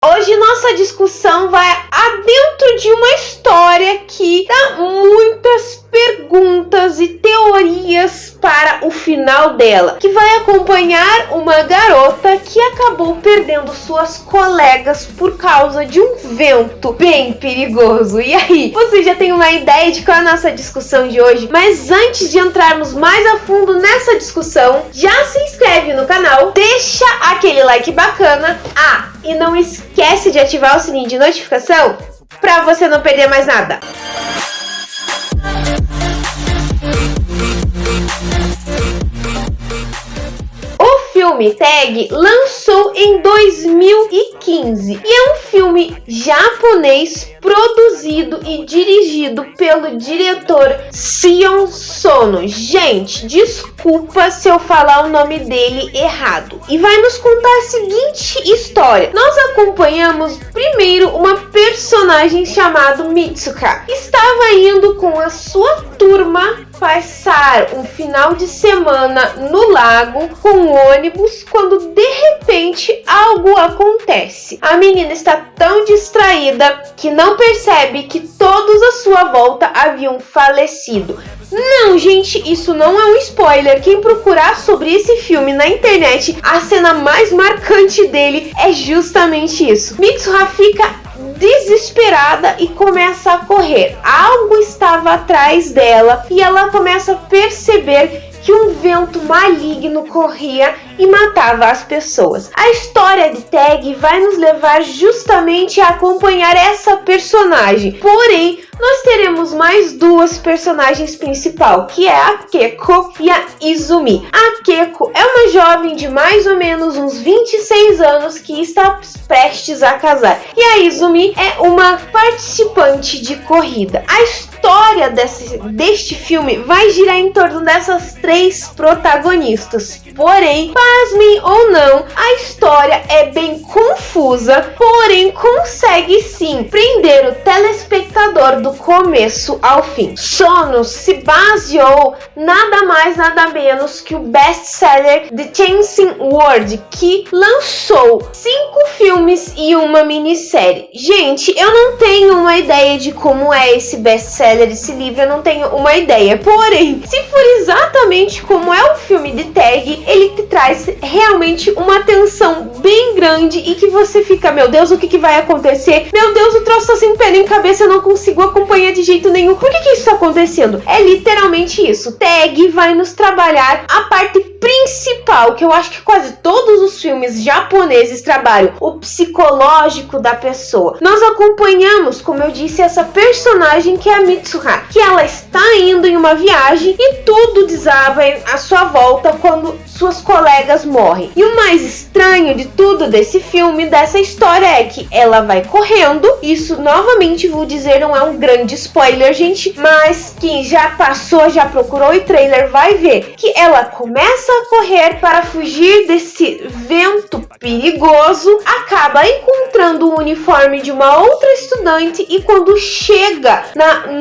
Hoje nossa discussão vai adentro de uma história que dá muitas perguntas e teorias para o final dela, que vai acompanhar uma garota que acabou perdendo suas colegas por causa de um vento bem perigoso. E aí, você já tem uma ideia de qual é a nossa discussão de hoje? Mas antes de entrarmos mais a fundo nessa discussão, já se inscreve no canal, deixa aquele like bacana. E não esquece de ativar o sininho de notificação para você não perder mais nada. O filme Tag lançou em 2015 e é um filme japonês produzido e dirigido pelo diretor Sion Sono. Gente, desculpa se eu falar o nome dele errado. E vai nos contar a seguinte história. Nós acompanhamos primeiro uma personagem chamada Mitsuka. Estava indo com a sua turma passar um final de semana no lago com um ônibus quando de repente algo acontece. A menina está tão distraída que não percebe que todos à sua volta haviam falecido. Não, gente, isso não é um spoiler. Quem procurar sobre esse filme na internet, a cena mais marcante dele é justamente isso. Mitsuha fica desesperada e começa a correr. Algo estava atrás dela e ela começa a perceber que um vento maligno corria e matava as pessoas. A história de Tag vai nos levar justamente a acompanhar essa personagem. Porém, nós teremos mais duas personagens principais, que é a Keiko e a Izumi. A Keiko é uma jovem de mais ou menos uns 26 anos que está prestes a casar. E a Izumi é uma participante de corrida. A história deste filme vai girar em torno dessas três protagonistas. Porém, pasmem ou não, a história é bem confusa, porém consegue sim prender o telespectador do começo ao fim. Sono se baseou nada mais nada menos que o best-seller The Changing World, que lançou 5 filmes e uma minissérie. Gente, eu não tenho uma ideia de como é esse best-seller, esse livro, eu não tenho uma ideia. Porém, se for exatamente como é o filme de Tag, ele te traz realmente uma tensão bem grande e que você fica, meu Deus, o que vai acontecer? Meu Deus, o troço tá sem pé nem cabeça, eu não consigo acompanhar de jeito nenhum. Por que isso tá acontecendo? É literalmente isso. Tag vai nos trabalhar a parte principal, que eu acho que quase todos os filmes japoneses trabalham, o psicológico da pessoa. Nós acompanhamos, como eu disse, essa personagem que é a Mitsuha, que ela está indo em uma viagem e tudo desaba à sua volta quando suas colegas morrem. E o mais estranho de tudo desse filme, dessa história, é que ela vai correndo. Isso, novamente, vou dizer, não é um grande spoiler, gente, mas quem já passou, já procurou o trailer vai ver que ela começa a correr para fugir desse vento perigoso, acaba encontrando o uniforme de uma outra estudante e quando chega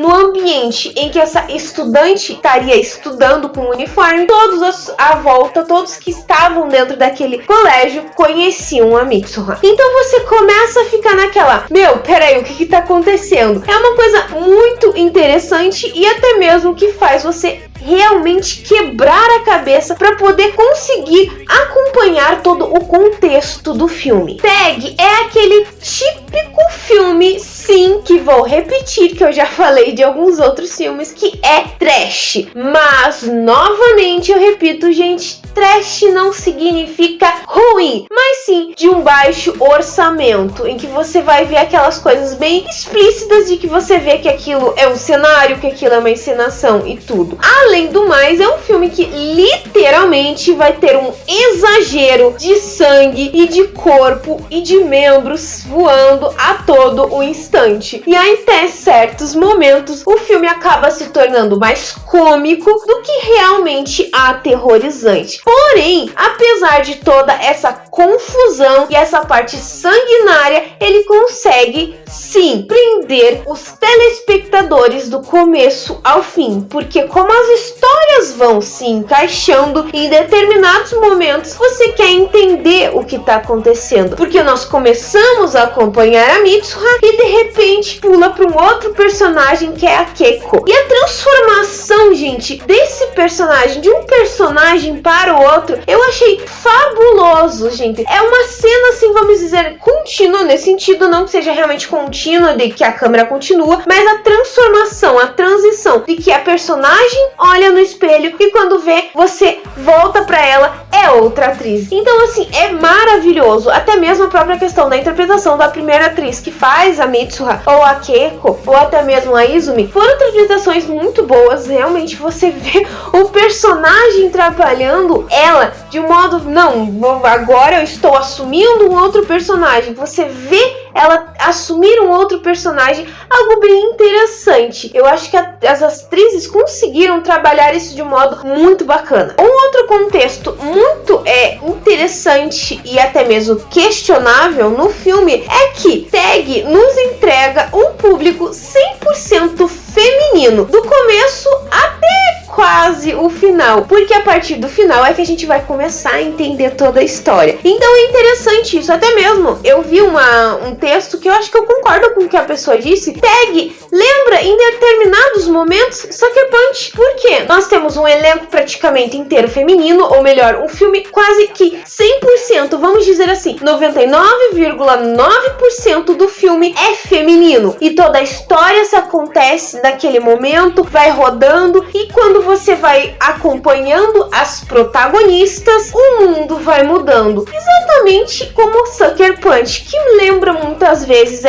no ambiente em que essa estudante estaria estudando com o uniforme, todos à volta, todos que estavam dentro daquele colégio conheciam a Mitsuha. Então você começa a ficar naquela, peraí, o que tá acontecendo? É uma coisa muito interessante e até mesmo que faz você realmente quebrar a cabeça para poder conseguir acompanhar todo o contexto do filme. Tag é aquele típico filme, sim, que vou repetir, que eu já falei de alguns outros filmes, que é trash. Mas, novamente, eu repito, gente, trash não significa ruim, mas sim de um baixo orçamento, em que você vai ver aquelas coisas bem explícitas de que você vê que aquilo é um cenário, que aquilo é uma encenação e tudo. Além do mais, é um filme que literalmente vai ter um exagero de sangue e de corpo e de membros voando a todo o instante. E aí, até certos momentos, o filme acaba se tornando mais cômico do que realmente aterrorizante. Porém, apesar de toda essa confusão e essa parte sanguinária, ele consegue sim prender os telespectadores do começo ao fim, porque como as histórias vão se encaixando em determinados momentos, você quer entender o que está acontecendo, porque nós começamos a acompanhar a Mitsuha e de repente pula para um outro personagem que é a Keiko, e a transformação, gente, desse personagem, de um personagem para o outro, eu achei fabuloso, gente. É uma cena, assim, vamos dizer, contínua, nesse sentido, não que seja realmente contínua, de que a câmera continua, mas a transformação, a transição, de que a personagem olha no espelho e quando vê, você volta pra ela, é outra atriz. Então, assim, é maravilhoso. Até mesmo a própria questão da interpretação da primeira atriz que faz a Mitsuha, ou a Keiko, ou até mesmo a Izumi, foram interpretações muito boas. Realmente, você vê o personagem trabalhando ela de um modo, não, agora eu estou assumindo um outro personagem. Você vê ela assumir um outro personagem, algo bem interessante. Eu acho que as atrizes conseguiram trabalhar isso de um modo muito bacana. Um outro contexto muito interessante e até mesmo questionável no filme é que Tag nos entrega um público 100% feminino, do começo até quase o final, porque a partir do final é que a gente vai começar a entender toda a história. Então é interessante isso. Até mesmo eu vi um texto que eu acho que eu concordo com o que a pessoa disse. Tag lembra em determinados momentos Sucker Punch, porque nós temos um elenco praticamente inteiro feminino, ou melhor, um filme quase que 100%, vamos dizer assim, 99,9% do filme é feminino, e toda a história se acontece naquele momento, vai rodando, e quando você vai acompanhando as protagonistas, o mundo vai mudando, exatamente como Sucker Punch, que lembra muitas vezes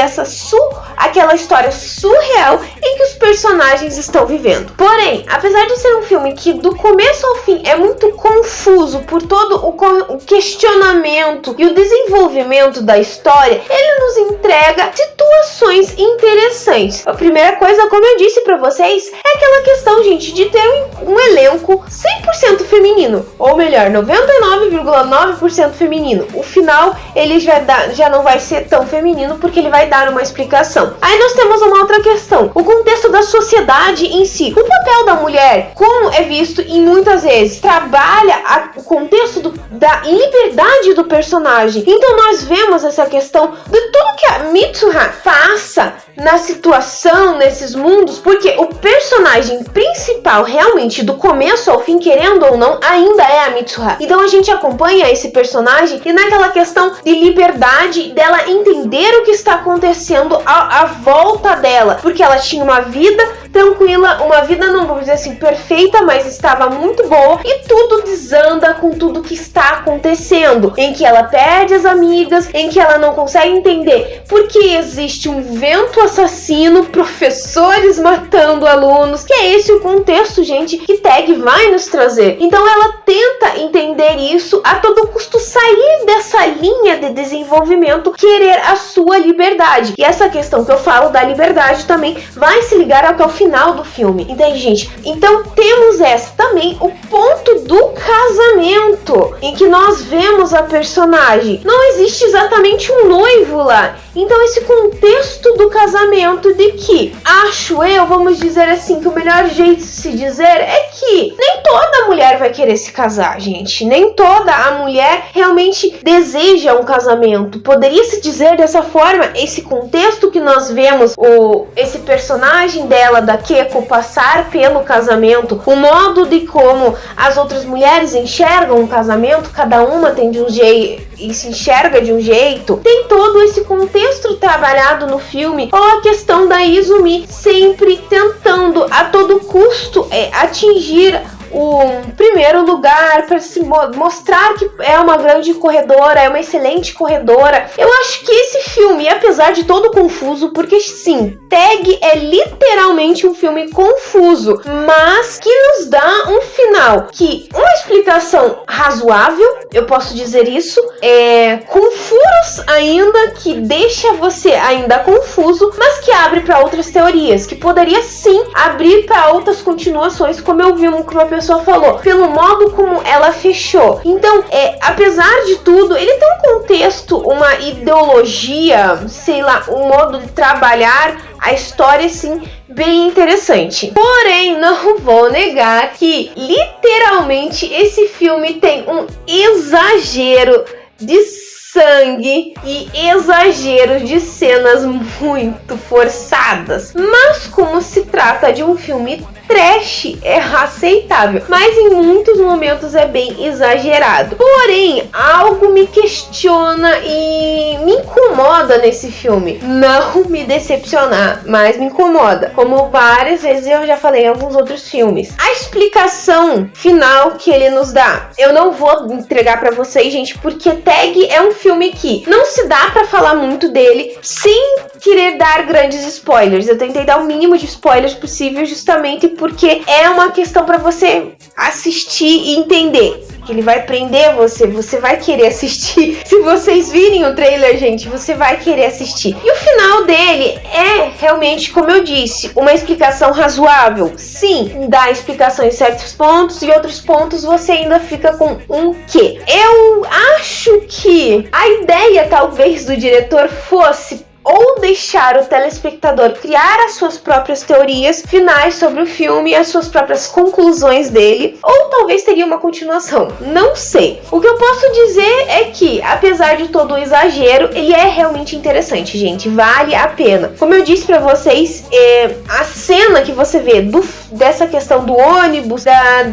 aquela história surreal em que os personagens estão vivendo. Porém, apesar de ser um filme que do começo ao fim é muito confuso por todo o questionamento e o desenvolvimento da história, ele nos entrega situações interessantes. A primeira coisa, como eu disse pra vocês, é aquela questão, gente, de ter um elenco 100% feminino, ou melhor, 99,9% feminino. O final, ele já não vai ser tão feminino, porque ele vai dar uma explicação. Aí nós temos uma outra questão, o contexto da sociedade em si. O papel da mulher, como é visto em muitas vezes, trabalha o contexto da liberdade do personagem. Então nós vemos essa questão de tudo que a Mitsuha passa na situação, nesses mundos, porque o personagem principal, realmente, do começo ao fim, querendo ou não, ainda é a Mitsuha. Então a gente acompanha esse personagem e naquela questão de liberdade, dela entender o que está acontecendo à volta dela, porque ela tinha uma vida tranquila, uma vida, não vamos dizer assim perfeita, mas estava muito boa, e tudo desanda com tudo que está acontecendo, em que ela perde as amigas, em que ela não consegue entender porque existe um vento assassino, professores matando alunos, que é esse o contexto, gente, que Tag vai nos trazer. Então ela tenta entender isso a todo custo, sair dessa linha de desenvolvimento, querer a sua liberdade. E essa questão que eu falo da liberdade também vai se ligar ao final do filme, entende, gente? Então temos também o ponto do casamento, em que nós vemos a personagem, não existe exatamente um noivo lá. Então esse contexto do casamento, de que, acho eu, vamos dizer assim, que o melhor jeito de se dizer é que nem toda mulher vai querer se casar, gente. Nem toda a mulher realmente deseja um casamento. Poderia se dizer dessa forma, esse contexto que nós vemos, esse personagem dela, da Keiko, passar pelo casamento, o modo de como as outras mulheres enxergam o casamento, cada uma tem de um jeito e se enxerga de um jeito, tem todo esse contexto trabalhado no filme, ou a questão da Izumi sempre tentando a todo custo atingir o primeiro lugar, para se mostrar que é uma grande corredora, é uma excelente corredora. Eu acho que esse filme, apesar de todo confuso, porque sim, Tag é literalmente um filme confuso, mas que nos dá um final que uma explicação razoável, eu posso dizer isso, com furos ainda, que deixa você ainda confuso, mas que abre para outras teorias, que poderia sim abrir para outras continuações, como eu vi que uma pessoa falou, pelo modo como ela fechou. Então, apesar de tudo, ele tem um contexto, uma ideologia, sei lá, um modo de trabalhar a história, sim, bem interessante. Porém, não vou negar que, literalmente, esse filme tem um exagero de sangue e exagero de cenas muito forçadas. Mas como se trata de um filme trash, é aceitável, mas em muitos momentos é bem exagerado. Porém, algo me questiona e me incomoda nesse filme. Não me decepcionar, mas me incomoda. Como várias vezes eu já falei em alguns outros filmes. A explicação final que ele nos dá, eu não vou entregar pra vocês, gente, porque Tag é um filme que não se dá pra falar muito dele sem querer dar grandes spoilers. Eu tentei dar o mínimo de spoilers possível, justamente porque é uma questão para você assistir e entender. Que ele vai prender você vai querer assistir. Se vocês virem o trailer, gente, você vai querer assistir. E o final dele é realmente, como eu disse, uma explicação razoável. Sim, dá explicação em certos pontos e outros pontos você ainda fica com um quê. Eu acho que a ideia, talvez, do diretor fosse ou deixar o telespectador criar as suas próprias teorias finais sobre o filme, as suas próprias conclusões dele, ou talvez teria uma continuação, não sei. O que eu posso dizer é que, apesar de todo o exagero, ele é realmente interessante, gente, vale a pena. Como eu disse pra vocês, a cena que você vê dessa questão do ônibus,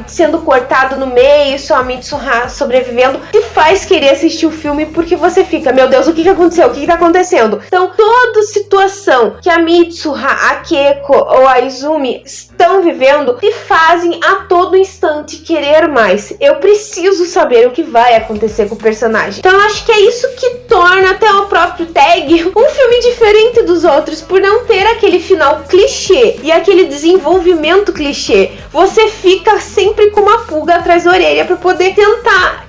sendo cortado no meio, só a Mitsuha sobrevivendo, te faz querer assistir o filme, porque você fica, meu Deus, o que aconteceu? O que tá acontecendo? Então, toda situação que a Mitsuha, a Keiko ou a Izumi estão vivendo te fazem a todo instante querer mais. Eu preciso saber o que vai acontecer com o personagem. Então eu acho que é isso que torna até o próprio Tag um filme diferente dos outros, por não ter aquele final clichê e aquele desenvolvimento clichê. Você fica sempre com uma pulga atrás da orelha para poder tentar.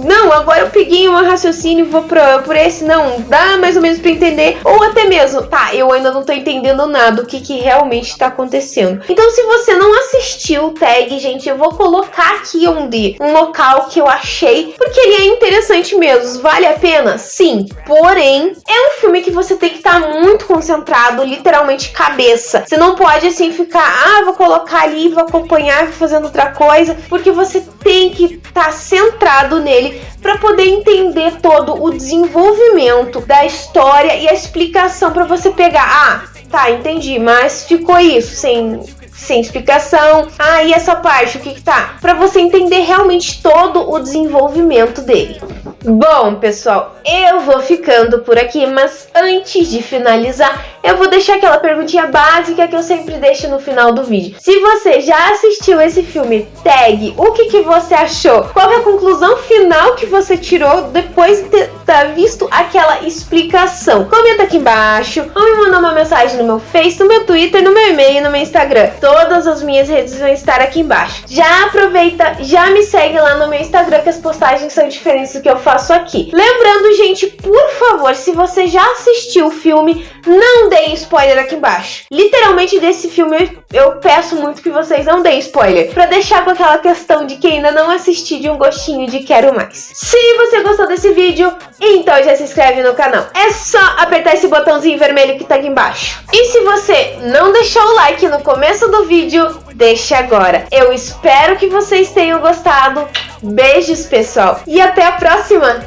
Não, agora eu peguei um raciocínio e vou por esse, não, dá mais ou menos pra entender, ou até mesmo, tá, eu ainda não tô entendendo nada, o que realmente tá acontecendo. Então, se você não assistiu o Tag, gente, eu vou colocar aqui um local que eu achei, porque ele é interessante mesmo. Vale a pena? Sim, porém, é um filme que você tem que estar muito concentrado, literalmente cabeça. Você não pode, assim, ficar, vou colocar ali, vou acompanhar, fazendo outra coisa, porque você tem que estar centrado nele para poder entender todo o desenvolvimento da história e a explicação para você pegar, tá, entendi, mas ficou isso sem explicação. E essa parte, o que tá? Para você entender realmente todo o desenvolvimento dele. Bom, pessoal, eu vou ficando por aqui, mas antes de finalizar, eu vou deixar aquela perguntinha básica que eu sempre deixo no final do vídeo. Se você já assistiu esse filme Tag, o que você achou? Qual é a conclusão final que você tirou depois de ter visto aquela explicação? Comenta aqui embaixo, ou me mandar uma mensagem no meu Face, no meu Twitter, no meu e-mail, no meu Instagram. Todas as minhas redes vão estar aqui embaixo. Já aproveita, já me segue lá no meu Instagram, que as postagens são diferentes do que eu faço aqui. Lembrando, gente, por favor, se você já assistiu o filme, não deem spoiler aqui embaixo. Literalmente, desse filme, eu peço muito que vocês não deem spoiler, pra deixar com aquela questão de que ainda não assisti, de um gostinho de quero mais. Se você gostou desse vídeo, então já se inscreve no canal. É só apertar esse botãozinho vermelho que tá aqui embaixo. E se você não deixou o like no começo do vídeo, deixe agora. Eu espero que vocês tenham gostado. Beijos, pessoal, e até a próxima!